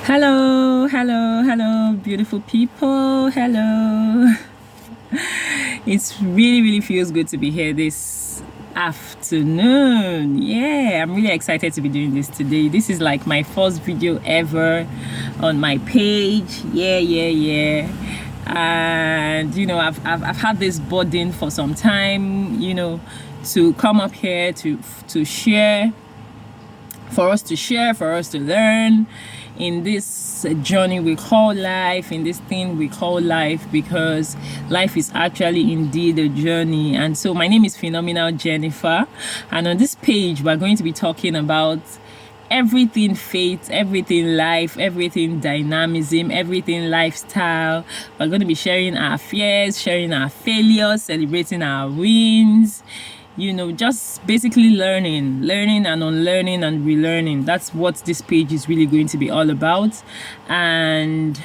Hello, hello, hello, beautiful people. Hello. It's really feels good to be here this afternoon. Yeah, I'm really excited to be doing this today. This is like my first video ever on my page. Yeah. And I've had this burden for some time, to come up here to share, for us to learn in this journey we call life, in this thing we call life, because life is actually indeed a journey. And so my name is Phenomenal Jennifer, and on this page we're going to be talking about everything faith, everything life, everything dynamism, everything lifestyle. We're going to be sharing our fears, sharing our failures, celebrating our wins, just basically learning and unlearning and relearning. That's what this page is really going to be all about. And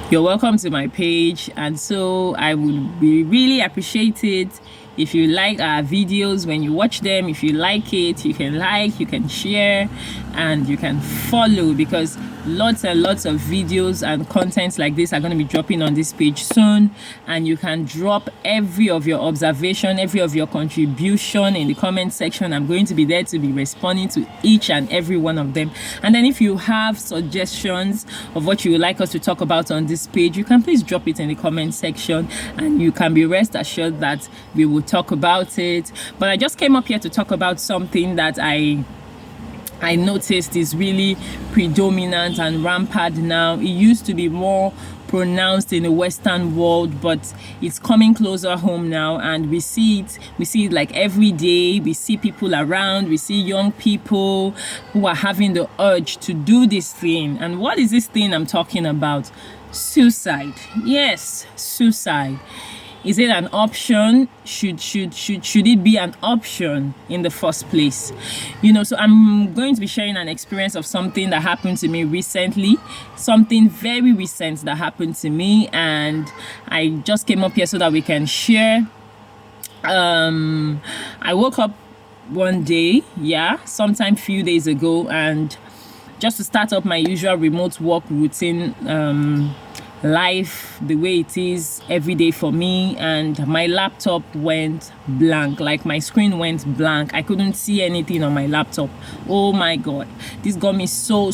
you're welcome to my page, and so I would be really appreciate it if you like our videos. When you watch them, if you like it, you can share, and you can follow, because lots and lots of videos and contents like this are going to be dropping on this page soon. And you can drop every of your observation, every of your contribution in the comment section. I'm going to be there to be responding to each and every one of them. And then if you have suggestions of what you would like us to talk about on this page, you can please drop it in the comment section, and you can be rest assured that we will talk about it. But I just came up here to talk about something that I noticed is really predominant and rampant now. It used to be more pronounced in the Western world, but it's coming closer home now, and we see it like every day. We see people around, we see young people who are having the urge to do this thing. And what is this thing I'm talking about? Suicide. Yes, suicide. Is it an option? Should it be an option in the first place? So I'm going to be sharing an experience of something that happened to me recently, something very recent that happened to me, and I just came up here so that we can share. I woke up one day, sometime few days ago, and just to start up my usual remote work routine, life the way it is every day for me, and my laptop went blank. Like, my screen went blank. I couldn't see anything on my laptop. Oh my god, this got me so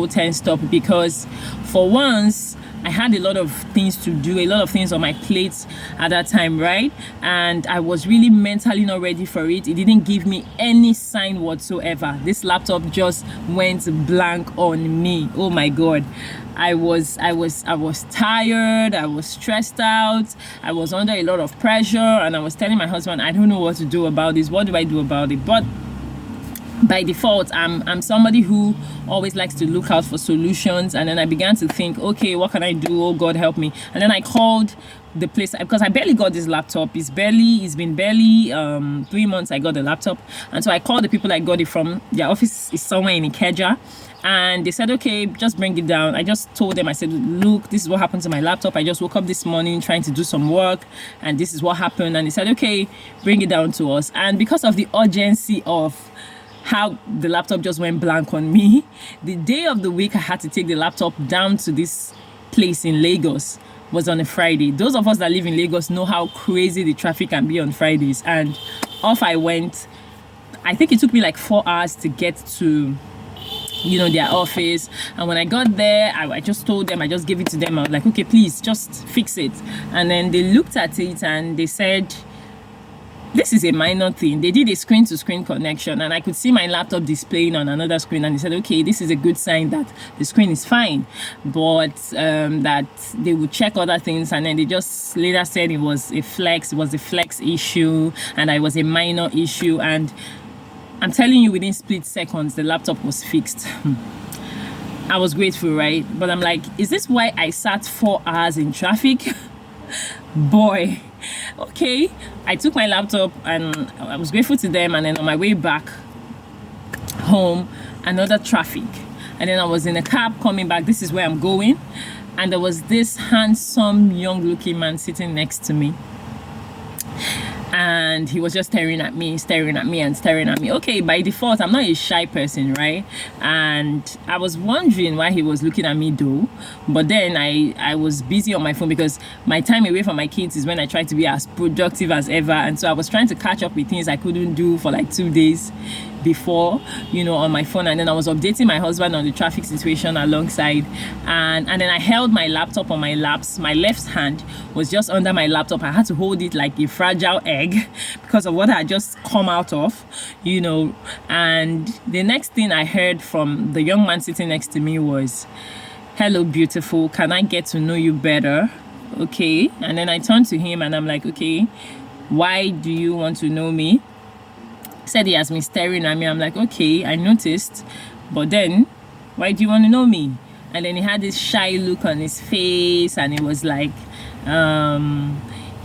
tensed up, because for once I had a lot of things to do, a lot of things on my plate at that time, right? And I was really mentally not ready for it. It didn't give me any sign whatsoever. This laptop just went blank on me. Oh my god. I was tired, I was stressed out, I was under a lot of pressure, and I was telling my husband, I don't know what to do about this. What do I do about it? But by default, I'm somebody who always likes to look out for solutions. And then I began to think, okay, what can I do? Oh God, help me. And then I called the place, because I barely got this laptop. It's been barely 3 months I got the laptop. And so I called the people I got it from. Their office is somewhere in Ikeja, and they said, okay, just bring it down. I just told them, I said, look, this is what happened to my laptop. I just woke up this morning trying to do some work, and this is what happened. And they said, okay, bring it down to us. And because of the urgency of how the laptop just went blank on me, the day of the week I had to take the laptop down to this place in Lagos was on a Friday. Those of us that live in Lagos know how crazy the traffic can be on Fridays. And off I went. I think it took me like 4 hours to get to their office. And when I got there, I just told them, I just gave it to them. I was like, okay, please just fix it. And then they looked at it and they said, this is a minor thing. They did a screen to screen connection, and I could see my laptop displaying on another screen, and they said, okay, this is a good sign that the screen is fine, but that they would check other things. And then they just later said it was a flex issue, and it was a minor issue. And I'm telling you, within split seconds the laptop was fixed. I was grateful, right? But I'm like, is this why I sat 4 hours in traffic? Boy. Okay, I took my laptop and I was grateful to them. And then on my way back home, another traffic. And then I was in a cab coming back. This is where I'm going. And there was this handsome young looking man sitting next to me. And and he was just staring at me, staring at me, and staring at me. Okay, by default, I'm not a shy person, right? And I was wondering why he was looking at me though. But then I was busy on my phone because my time away from my kids is when I try to be as productive as ever. And so I was trying to catch up with things I couldn't do for like 2 days before, you know, on my phone. And then I was updating my husband on the traffic situation alongside, and then I held my laptop on my laps. My left hand was just under my laptop. I had to hold it like a fragile egg because of what I had just come out of, you know. And the next thing I heard from the young man sitting next to me was, "Hello, beautiful, can I get to know you better?" Okay. And then I turned to him and I'm like, okay, why do you want to know me? Said he has been staring at me. I'm like, okay, I noticed, but then why do you want to know me? And then he had this shy look on his face, and it was like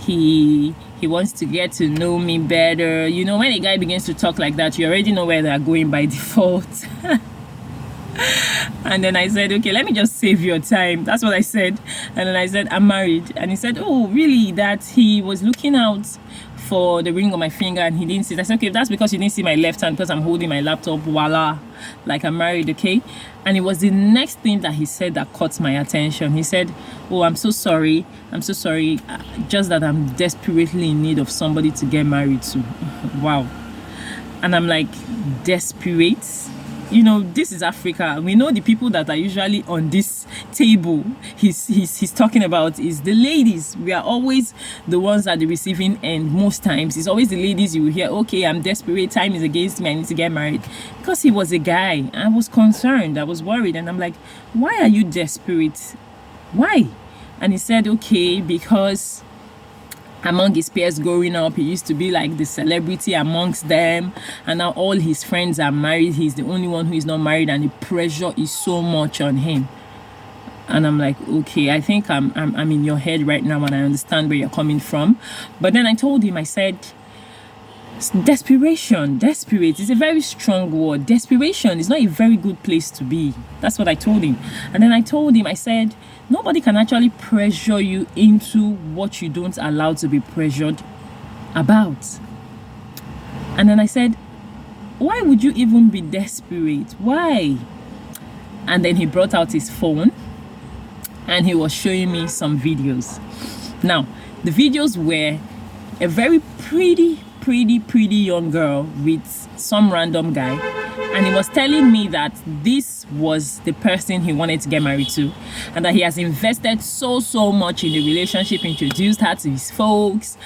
he wants to get to know me better. You know, when a guy begins to talk like that, you already know where they're going by default. And then I said, okay, let me just save your time. That's what I said. And then I said, I'm married. And he said, oh, really? That he was looking out for the ring on my finger and he didn't see it. I said, okay, that's because you didn't see my left hand because I'm holding my laptop, voila, like I'm married, okay? And it was the next thing that he said that caught my attention. He said, oh, I'm so sorry, just that I'm desperately in need of somebody to get married to. Wow. And I'm like, desperate? You know, this is Africa. We know the people that are usually on this table he's talking about is the ladies. We are always the ones at the receiving end. Most times it's always the ladies. You will hear, okay, I'm desperate, time is against me, I need to get married. Because he was a guy, I was concerned, I was worried, and I'm like, why are you desperate? Why? And he said, okay, because among his peers growing up, he used to be like the celebrity amongst them, and now all his friends are married. He's the only one who is not married, and the pressure is so much on him. And I'm like, okay, I think I'm in your head right now, and I understand where you're coming from. But then I told him, I said, desperation, desperate is a very strong word. Desperation is not a very good place to be. That's what I told him. And then I told him, I said, nobody can actually pressure you into what you don't allow to be pressured about. And then I said, why would you even be desperate? Why? And then he brought out his phone and he was showing me some videos. Now, the videos were a very pretty young girl with some random guy, and he was telling me that this was the person he wanted to get married to, and that he has invested so much in the relationship, introduced her to his folks,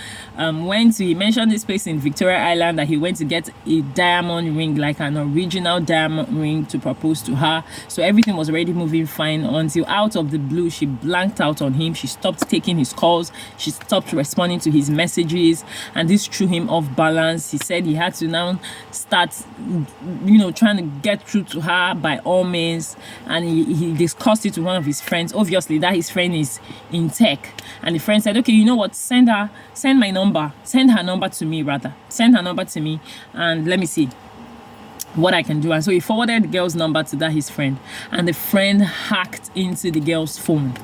he mentioned this place in Victoria Island that he went to get a diamond ring, like an original diamond ring, to propose to her. So everything was already moving fine until out of the blue she blanked out on him. She stopped taking his calls, she stopped responding to his messages, and this threw him off balance. He said he had to now start, you know, trying to get through to her by all means, and he discussed it with one of his friends. Obviously that his friend is in tech, and the friend said, okay, you know what, send her number to me, and let me see what I can do. And so he forwarded the girl's number to that his friend, and the friend hacked into the girl's phone.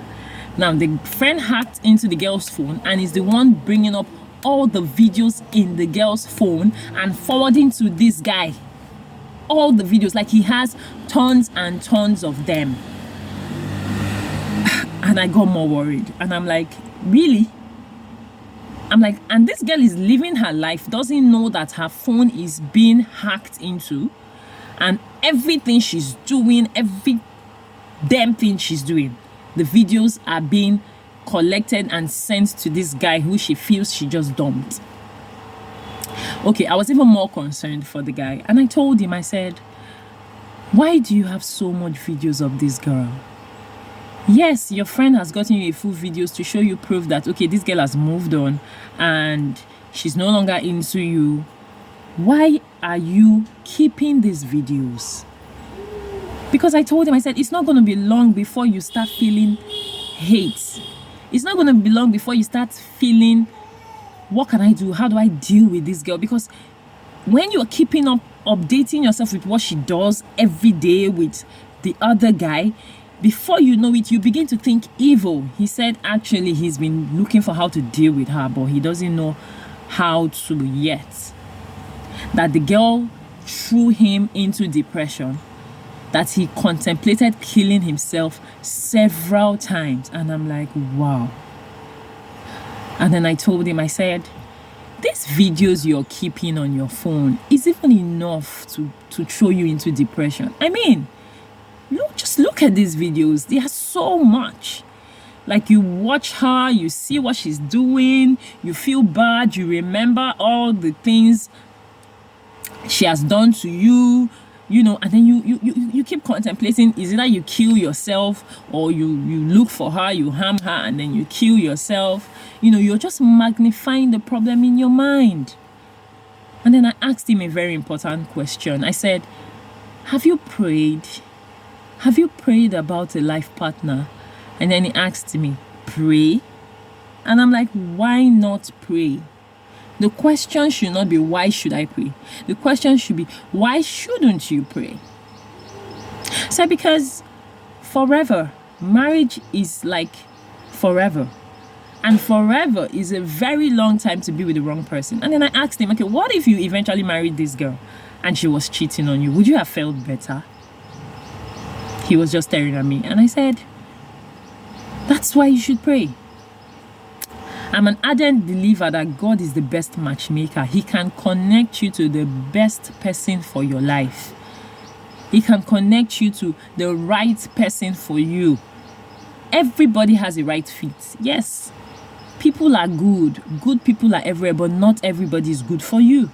Now the friend hacked into the girl's phone and is the one bringing up all the videos in the girl's phone and forwarding to this guy all the videos, like he has tons and tons of them. And I got more worried, and I'm like, really? I'm like, and this girl is living her life, doesn't know that her phone is being hacked into, and everything she's doing, every damn thing she's doing, the videos are being collected and sent to this guy who she feels she just dumped. Okay, I was even more concerned for the guy, and I told him, I said, why do you have so much videos of this girl? Yes, your friend has gotten you a full videos to show you proof that, okay, this girl has moved on and she's no longer into you. Why are you keeping these videos? Because I told him, I said, it's not going to be long before you start feeling hate. It's not going to be long before you start feeling, what can I do? How do I deal with this girl? Because when you're keeping up, updating yourself with what she does every day with the other guy, before you know it, you begin to think evil. He said actually he's been looking for how to deal with her, but he doesn't know how to yet. That the girl threw him into depression, that he contemplated killing himself several times. And I'm like, wow. And then I told him, I said, these videos you're keeping on your phone is even enough to throw you into depression. I mean, just look at these videos. They are so much. Like, you watch her, you see what she's doing, you feel bad, you remember all the things she has done to you, and then you keep contemplating, is it that you kill yourself, or you look for her, you harm her, and then you kill yourself. You're just magnifying the problem in your mind. And then I asked him a very important question. I said, have you prayed? Have you prayed about a life partner? And then he asked me, pray? And I'm like, why not pray? The question should not be, why should I pray? The question should be, why shouldn't you pray? So because forever, marriage is like forever. And forever is a very long time to be with the wrong person. And then I asked him, okay, what if you eventually married this girl and she was cheating on you? Would you have felt better? He was just staring at me. And I said, that's why you should pray. I'm an ardent believer that God is the best matchmaker. He can connect you to the best person for your life. He can connect you to the right person for you. Everybody has a right fit. Yes, people are good. Good people are everywhere, but not everybody is good for you.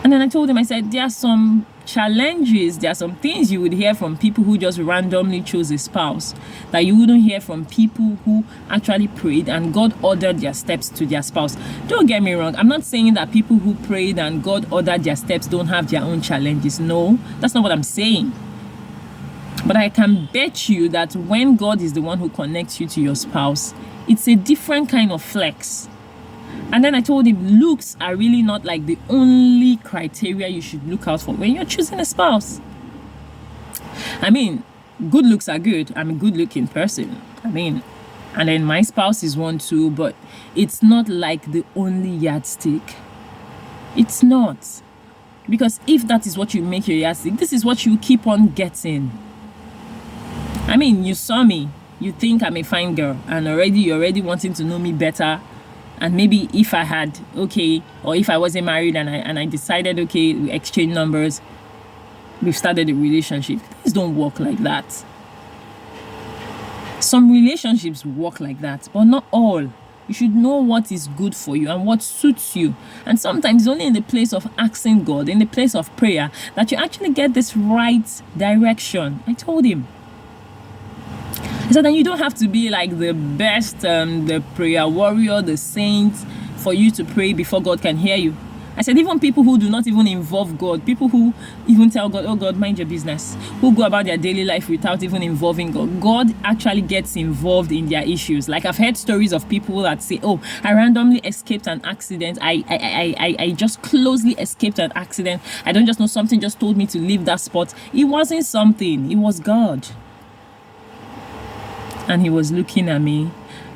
And then I told him, I said, there are some challenges, there are some things you would hear from people who just randomly chose a spouse that you wouldn't hear from people who actually prayed and God ordered their steps to their spouse. Don't get me wrong, I'm not saying that people who prayed and God ordered their steps don't have their own challenges. No, that's not what I'm saying. But I can bet you that when God is the one who connects you to your spouse, it's a different kind of flex. And then I told him, looks are really not like the only criteria you should look out for when you're choosing a spouse. I mean, good looks are good. I'm a good looking person. And then my spouse is one too, but it's not like the only yardstick. It's not. Because if that is what you make your yardstick, this is what you keep on getting. You saw me, you think I'm a fine girl, and you're already wanting to know me better. And maybe if I had, or if I wasn't married and I decided, we exchange numbers, we've started a relationship. Things don't work like that. Some relationships work like that, but not all. You should know what is good for you and what suits you. And sometimes it's only in the place of asking God, in the place of prayer, that you actually get this right direction. I told him. I said, and you don't have to be like the best, the prayer warrior, the saint, for you to pray before God can hear you. I said, even people who do not even involve God, people who even tell God, oh God, mind your business, who go about their daily life without even involving God, God actually gets involved in their issues. Like, I've heard stories of people that say, oh, I randomly escaped an accident. I just closely escaped an accident. I don't just know, something just told me to leave that spot. It wasn't something, it was God. And he was looking at me.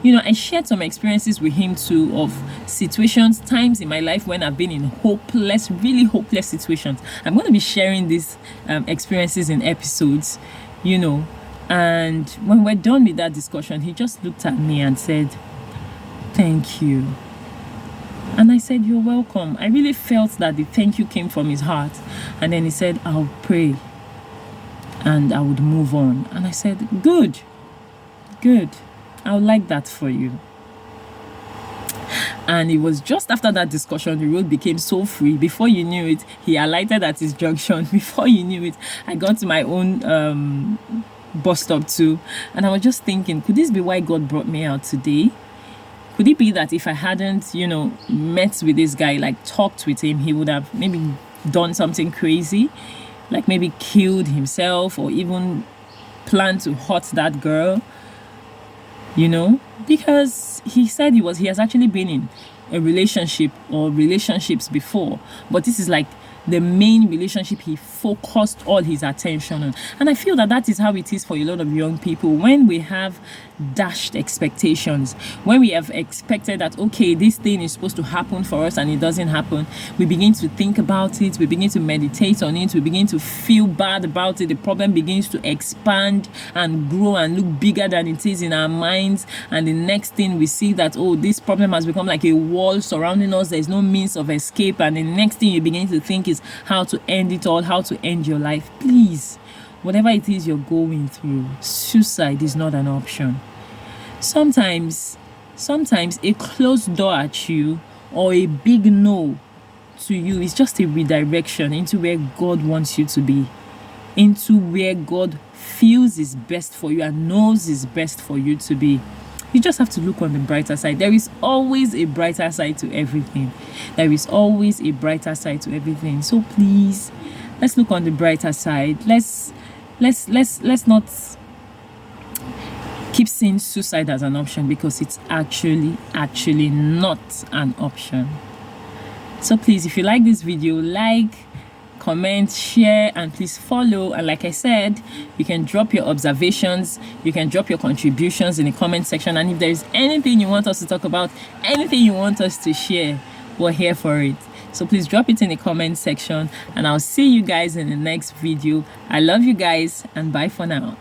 I shared some experiences with him too of situations, times in my life when I've been in really hopeless situations. I'm going to be sharing these experiences in episodes, And when we're done with that discussion, he just looked at me and said, thank you. And I said, you're welcome. I really felt that the thank you came from his heart. And then he said, I'll pray and I would move on. And I said, good. I would like that for you. And it was just after that discussion, the road became so free. Before you knew it, he alighted at his junction. Before you knew it, I got to my own bus stop too. And I was just thinking, could this be why God brought me out today? Could it be that if I hadn't, met with this guy, like talked with him, he would have maybe done something crazy, like maybe killed himself or even planned to hurt that girl? Because he said he has actually been in a relationship or relationships before, but this is like the main relationship he focused all his attention on. And I feel that that is how it is for a lot of young people. When we have dashed expectations, when we have expected that, okay, this thing is supposed to happen for us and it doesn't happen, we begin to think about it, we begin to meditate on it, we begin to feel bad about it. The problem begins to expand and grow and look bigger than it is in our minds, and the next thing we see that, oh, this problem has become like a wall surrounding us, there's no means of escape, and the next thing you begin to think is how to end it all, how to end your life. Please, whatever it is you're going through, suicide is not an option. Sometimes a closed door at you or a big no to you is just a redirection into where God wants you to be, into where God feels is best for you and knows is best for you to be. You just have to look on the brighter side. There is always a brighter side to everything. There is always a brighter side to everything. So please, let's look on the brighter side. Let's not keep seeing suicide as an option, because it's actually not an option. So please, if you like this video, like, comment, share, and please follow. And like I said, you can drop your observations, you can drop your contributions in the comment section, and if there is anything you want us to talk about, anything you want us to share, we're here for it. So please drop it in the comment section, and I'll see you guys in the next video. I love you guys, and bye for now.